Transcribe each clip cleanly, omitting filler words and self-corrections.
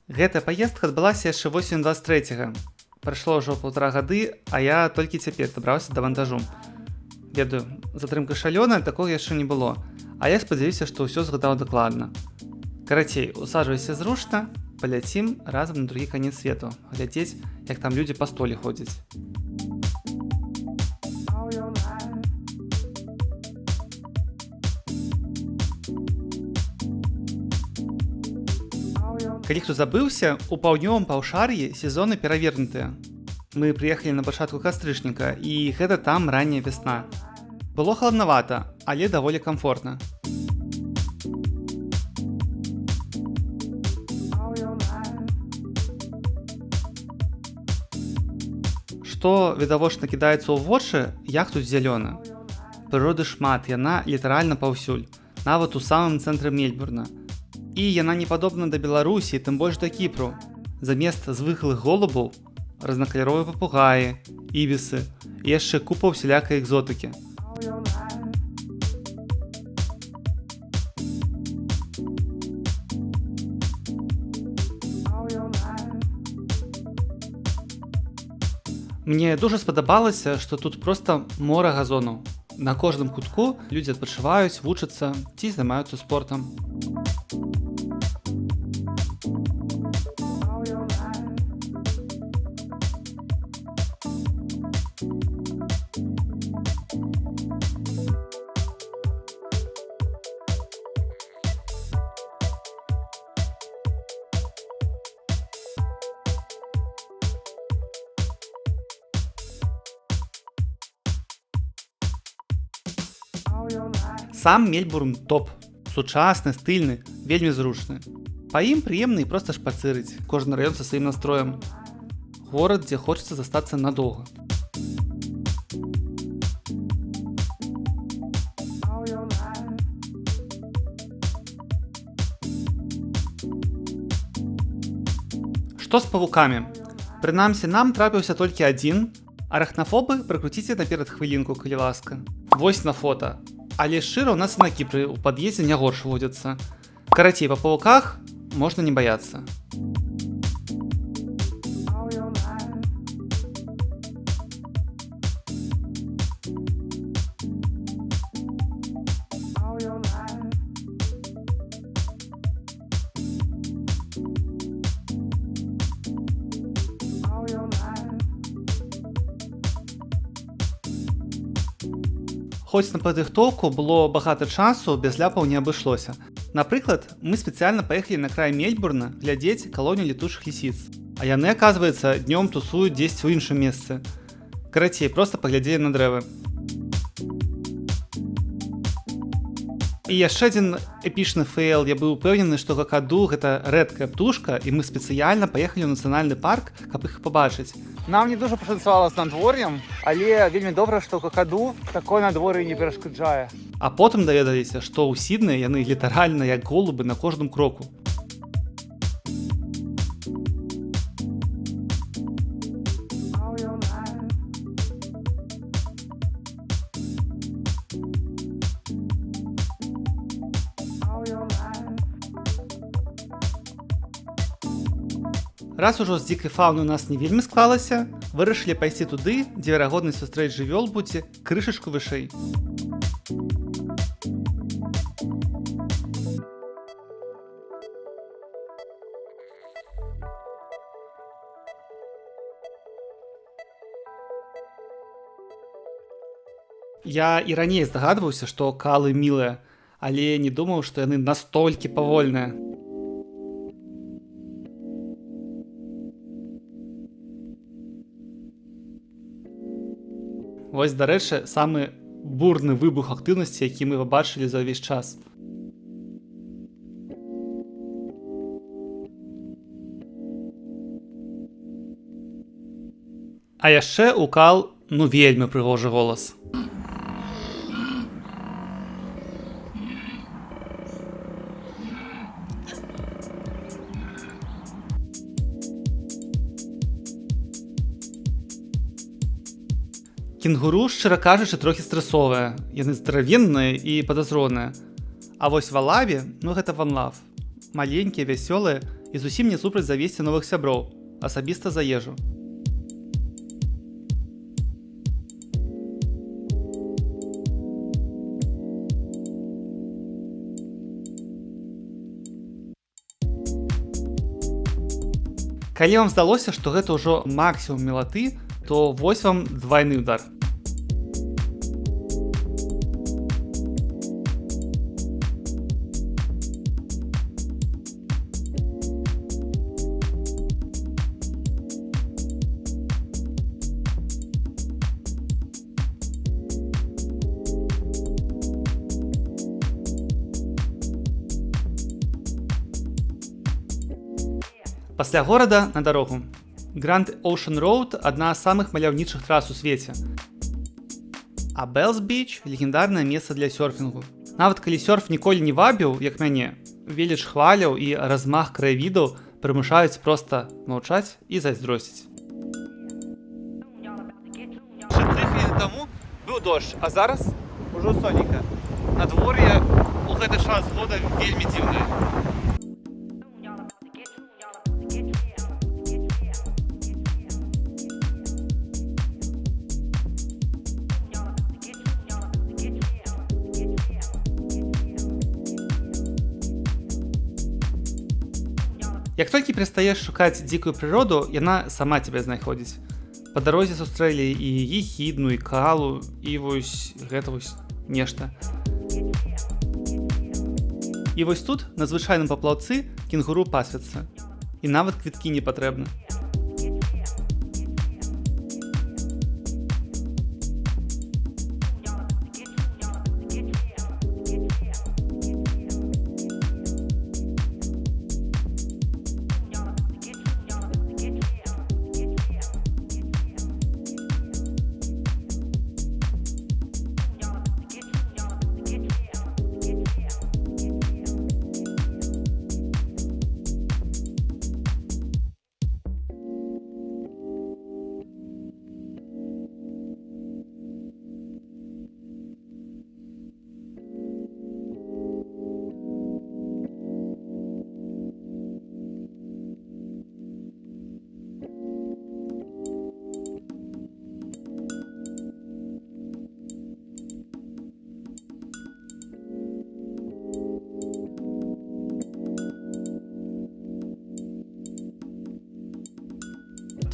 Гэтая паездка адбылася яшчэ восень 23-га. Прайшло ўжо 1,5 гады, а я толькі цяпер дабраўся да вантажу. Ведаю, затрымка шалёная, такога яшчэ не было. А я спадзяюся, што ўсё згадаў дакладна. Карацей, усаджвайся зручна, паляцім разам на другі канец свету, глядзець, як там людзі па столе ходзяць. Калі хто забыўся, у паўднёвым паўшар'і сезоны перавернутыя. Мы прыехалі на пачатку кастрычніка, і гэта там ранняя вясна. Было халаднавата, але даволі камфортна. Што відавочна кідаецца ў вочы, як тут зялёна. Прыроды шмат, яна літаральна паўсюль, нават у самым цэнтры Мельбурна. І яна не падобна да Беларусі, тым больш да Кіпру. Замест звыклых голубаў разнакаляровыя папугаі, ібісы і яшчэ купа ўсялякай экзотыкі. Мне дуже спадабалася, што тут проста мора газонаў. На кожным кутку людзі адпачываюць, вучацца ці займаюцца спортам. Сам Мельбурн топ. Сучасны, стыльны, вельмі зручны. Па ім прыемна і проста шпацырыць, кожны раён са сваім настроем. Горад, дзе хочацца застацца надоўга. Што з павукамі? Прынамсі, нам трапіўся толькі адзін. Арахнафобы прыкруціце наперад хвілінку, калі ласка. Вось на фота. Але шчыра, у нас на Кіпры ў пад'ездзе не горш водзяцца. Карацей, па павуках можна не баяцца. Хоць на падрыхтоўку было багата часу, без ляпаў не абышлося. Напрыклад, мы спецыяльна паехалі на край Мельбурна глядзець калонію летучых лісіц. А яны, аказваецца, днём тусуюць дзесьці ў іншым месцы. Карацей, проста паглядзелі на дрэвы. І яшчэ адзін эпічны фэйл. Я быў упэўнены, што какаду гэта рэдкая птушка, і мы спецыяльна паехалі ў нацыянальны парк, каб іх пабачыць. Нам не дуже пашанцавала з надвор'ем, але вельмі добра, што какаду такое надвор'е не перашкаджае. А потым даведаліся, што ў Сіднеі яны літаральна як голубы на кожным кроку. Раз ужо з дзікай фаўнай у нас не вельмі склалася, вырашылі пайсці туды, дзе верагоднасць сустрэць жывёл будзе крышачку вышэй. Я і раней здагадваўся, што калы мілыя, але не думаў, што яны настолькі павольныя. Вось, дарэчы, самы бурны выбух актыўнасці, які мы пабачылі за ўвесь час. А яшчэ у кал, вельмі прыгожы голас. Кенгуру, шчыра кажучы, трохі стрэсовыя. Яны здаравенныя і падазроныя. А вось валабі, гэта ванлав. Маленькія, вясёлыя і зусім не супраць завесці новых сяброў, асабіста за ежу. Калі вам здалося, што гэта ўжо максімум мілаты, то вось вам двайны ўдар. Пасля горада на дарогу. Grand Ocean Road – адна з самых маляўнічых трас у свеце. А Bells Beach – легендарнае месца для сёрфінгу. Нават калі сёрф ніколі не вабіў, як мяне, веліч хваляў і размах краявідаў прымушаюць проста маўчаць і зайздросціць. 3 хвіліны таму быў дождж, а зараз ужо сонейка. Надвор'е ў гэты час года вельмі дзіўнае. Як толькі перастаеш шукаць дзікую прыроду, яна сама цябе знаходзіць. Па дарозе сустрэлі і ехідну, і калу, і вось гэта вось нешта. І вось тут, на звычайным паплаўцы, кенгуру пасвяцца. І нават квіткі не патрэбны.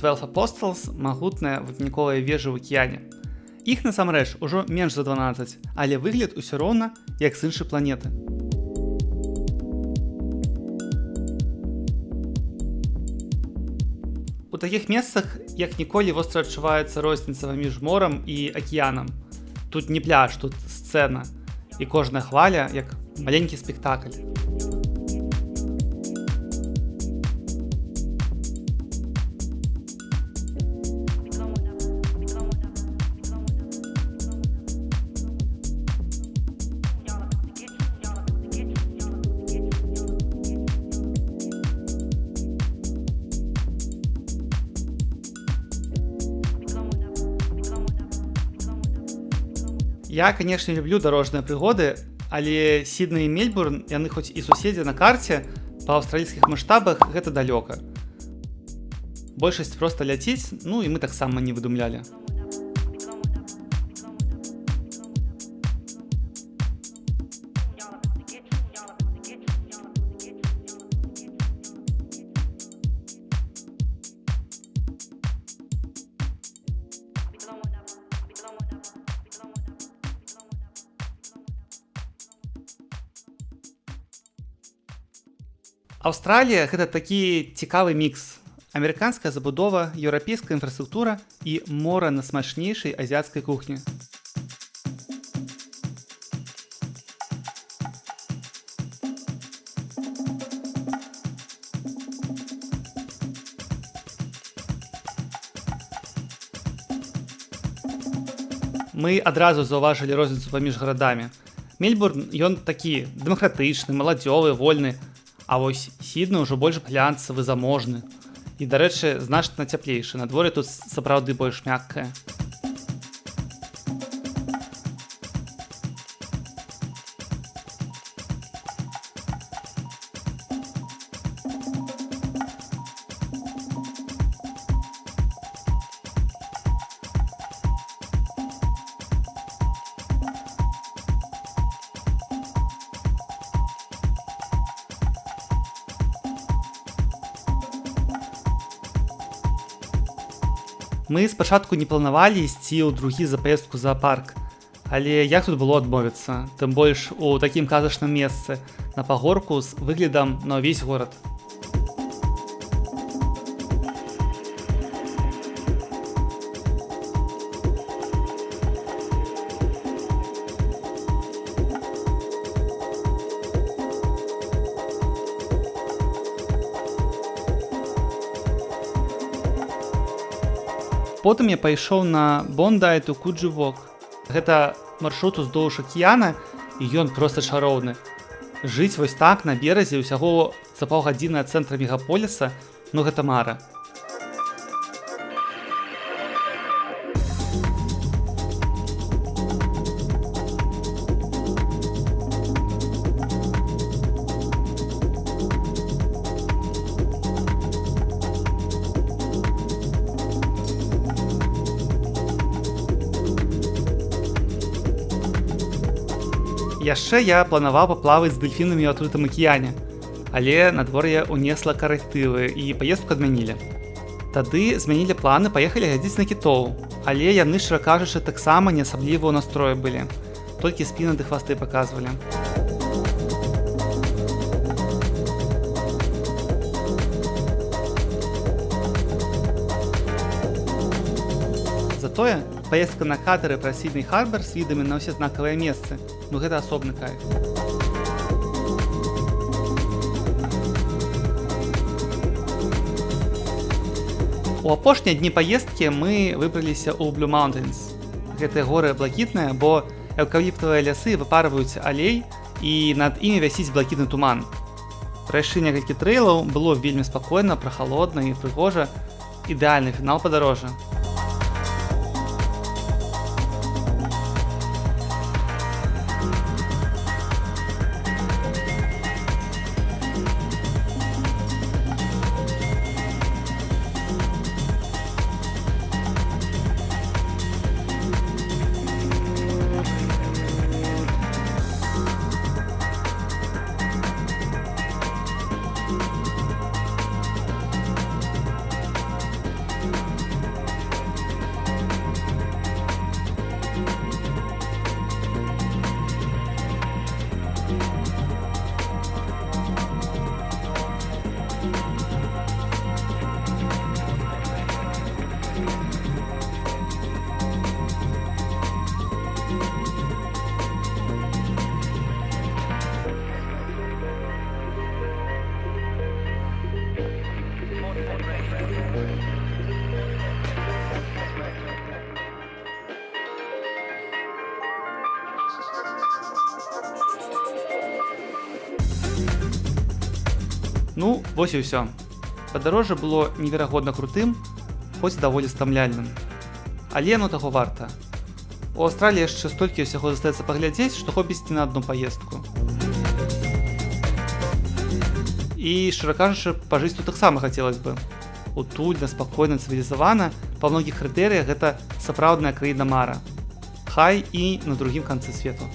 Twelve Apostles – магутная вапніковая вежа ў акіяне. Іх насамрэч ужо менш за 12, але выгляд усё роўна, як з іншай планеты. У такіх месцах, як ніколі, востра адчуваецца розніца паміж морам і акіянам. Тут не пляж, тут сцэна. І кожная хваля як маленькі спектакль. Я, канешне, люблю дарожныя прыгоды, але Сідней і Мельбурн, яны хоць і суседзі на карце, па аўстралійскіх маштабах гэта далёка. Большасць проста ляціць, ну і мы таксама не выдумлялі. Аўстралія – гэта такі цікавы мікс. Амерыканская забудова, еўрапейская інфраструктура і мора найсмачнейшай азіяцкай кухні. Мы адразу заўважылі розніцу паміж гарадамі. Мельбурн, ён такі дэмакратычны, маладзёвы, вольны, а вось Сідней ўжо больш глянцавы, заможны. І, дарэчы, значна цяплейшы, надвор'е тут сапраўды больш мяккае. Мы спачатку не планавалі ісці ў другі за паездку зоапарк, але як тут было адмовіцца, тым больш у такім казачным месцы, на пагорку з выглядам на ўвесь горад. Потым я пайшоў на Бондай ту Куджу Вок. Гэта маршрут уздоўж акіяна, і ён проста чароўны. Жыць вось так на беразе ўсяго за паўгадзіны ад цэнтра мегаполіса, ну гэта мара. Яшчэ я планаваў паплаваць з дэльфінамі ў адкрытым акіяне, але надвор'е ўнесла карэктывы і паездку адмянілі. Тады змянілі планы, паехалі глядзець на кітоў, але яны, шчыра кажучы, таксама не асабліва ў настроі былі, толькі спіны ды хвасты паказвалі. Затое паездка на катары праз Сідней-Харбар з відамі на ўсе знакавыя месцы, ну гэта асобны кайф. У апошнія дні паездкі мы выбраліся ў Blue Mountains. Гэтыя горы блакітныя, бо эўкаліптавыя лясы выпарваюць алей і над імі вісіць блакітны туман. Прайшлі некалькі трэйлаў, было вельмі спакойна, прахалодна і прыгожа. Ідэальны фінал падарожжа. Ну, вось і ўсё. Падарожжа было неверагодна крутым, хоць даволі стамляльным. Але яно таго варта. У Аўстраліі яшчэ столькі ўсяго застаецца паглядзець, што хопіць не на адну паездку. І, шчыра кажучы, пажыць тут таксама хацелася бы. Утульна, спакойна, цывілізавана, па многіх крытэрыях гэта сапраўдная краіна мара. Хай і на другім канцы свету.